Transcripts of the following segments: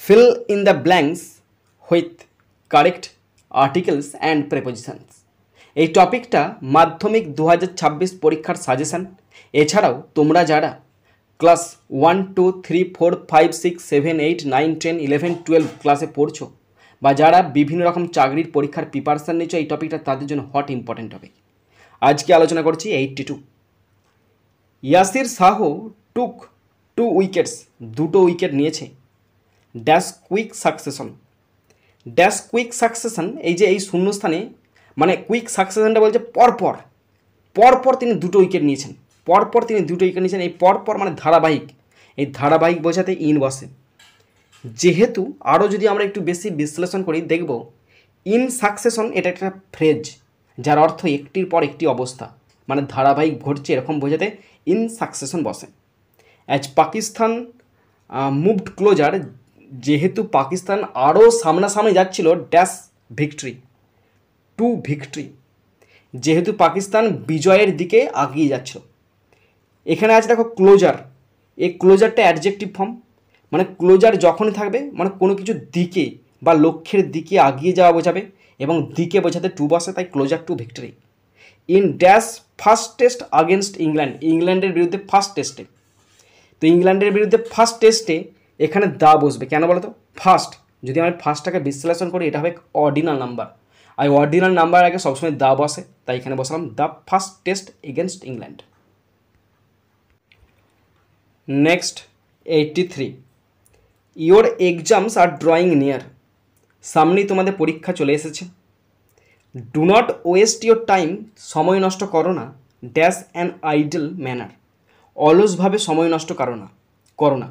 fill in the blanks with correct articles and prepositions। এই টপিকটা মাধ্যমিক 2026 পরীক্ষার সাজেশন। এছাড়াও তোমরা যারা ক্লাস 1 2 3 4 5 6 7 8 9 10 11 12 ক্লাসে পড়ছো বা যারা বিভিন্ন রকম চাকরির পরীক্ষার প্রিপারেশন নিচ্ছ, এই টপিকটা তাদের জন্য হট ইম্পর্টেন্ট টপিক। আজকে আলোচনা করছি 82। ইয়াসির শাহ টুক 2 উইকেটস, দুটো উইকেট নিয়েছে। Dash quick succession. Dash quick succession, এই যে এই শূন্যস্থানে মানে কুইক সাকসেশনটা বলছে পরপর পরপর তিনি দুটো উইকেট নিয়েছেন। পরপর তিনি দুটো উইকেট নিয়েছেন, এই পরপর মানে ধারাবাহিক। এই ধারাবাহিক বোঝাতে ইন বসে। যেহেতু আরও যদি আমরা একটু বেশি বিশ্লেষণ করি দেখব ইন সাকসেশন এটা একটা ফ্রেজ যার অর্থ একটির পর একটি অবস্থা, মানে ধারাবাহিক ঘটছে এরকম বোঝাতে ইন সাকসেশন বসে। অ্যাজ পাকিস্তান মুভড ক্লোজার, যেহেতু পাকিস্তান আরও সামনাসামনি যাচ্ছিল ড্যাশ ভিক্টরি টু ভিক্টরি, যেহেতু পাকিস্তান বিজয়ের দিকে এগিয়ে যাচ্ছিল। এখানে আছে দেখো ক্লোজার, এই ক্লোজারটা অ্যাডজেক্টিভ ফর্ম, মানে ক্লোজার যখনই থাকবে মানে কোনো কিছুর দিকে বা লক্ষ্যের দিকে এগিয়ে যাওয়া বোঝাবে এবং দিকে বোঝাতে টু বসে, তাই closer to victory. In dash first test against England, ইংল্যান্ডের বিরুদ্ধে ফার্স্ট টেস্টে। তো ইংল্যান্ডের বিরুদ্ধে ফার্স্ট টেস্টে এখানে দা বসবে কেন বলো তো? ফার্স্ট, যদি আমি ফার্স্টটাকে বিশ্লেষণ করি এটা হবে অর্ডিনাল নাম্বার, আর অর্ডিনাল নাম্বার আগে সবসময় দা বসে, তাই এখানে বসালাম the first test against England. Next 83। Your exams are drawing near, সামনেই তোমাদের পরীক্ষা চলে এসেছে। Do not waste your time, সময় নষ্ট করো না। ড্যাশ অ্যান আইডল ম্যানার, অলসভাবে সময় নষ্ট করো না।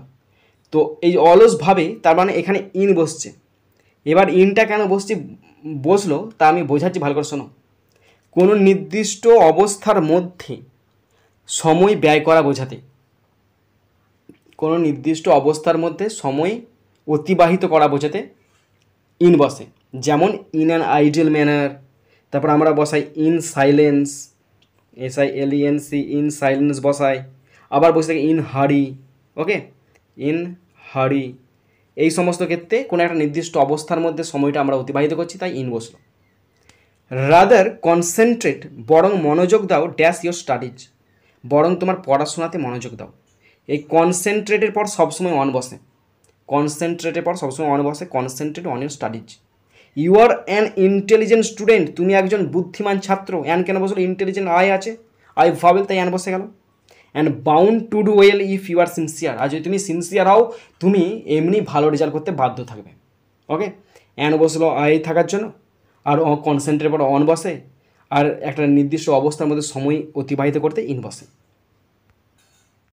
তো এই অলসভাবে তার মানে এখানে ইন বসছে। এবার ইনটা কেন বসলো তা আমি বোঝাচ্ছি, ভালো করে শোনো। কোনো নির্দিষ্ট অবস্থার মধ্যে সময় ব্যয় করা বোঝাতে, কোনো নির্দিষ্ট অবস্থার মধ্যে সময় অতিবাহিত করা বোঝাতে ইন বসে। যেমন ইন অ্যান আইডল ম্যানার, তারপর আমরা বসাই in silence, SILENC, in silence বসাই। আবার বসে থাকে ইন হারি, ওকে, ইন হারি। এই সমস্ত ক্ষেত্রে কোনো একটা নির্দিষ্ট অবস্থার মধ্যে সময়টা আমরা অতিবাহিত করছি, তাই ইন বসলো। রাদার কনসেন্ট্রেট, বরং মনোযোগ দাও। ড্যাশ ইয়োর স্টাডিজ, বরং তোমার পড়াশোনাতে মনোযোগ দাও। এই কনসেন্ট্রেটের পর সবসময় অন বসে, কনসেন্ট্রেটের পর সবসময় অন বসে, concentrate on your studies. You are an intelligent student, তুমি একজন বুদ্ধিমান ছাত্র। অ্যান কেন বসলো? ইন্টেলিজেন্ট আই আছে, আই ভাবেল, তাই অ্যান বসে গেল। And bound to do well if you are sincere, আর যদি তুমি সিনসিয়ার হও তুমি এমনি ভালো রেজাল্ট করতে বাধ্য থাকবে। ওকে, অ্যান বসলো আই থাকার জন্য, আর কনসেন্ট্রেটের পর অন বসে, আর একটা নির্দিষ্ট অবস্থার মধ্যে সময় অতিবাহিত করতে ইন বসে।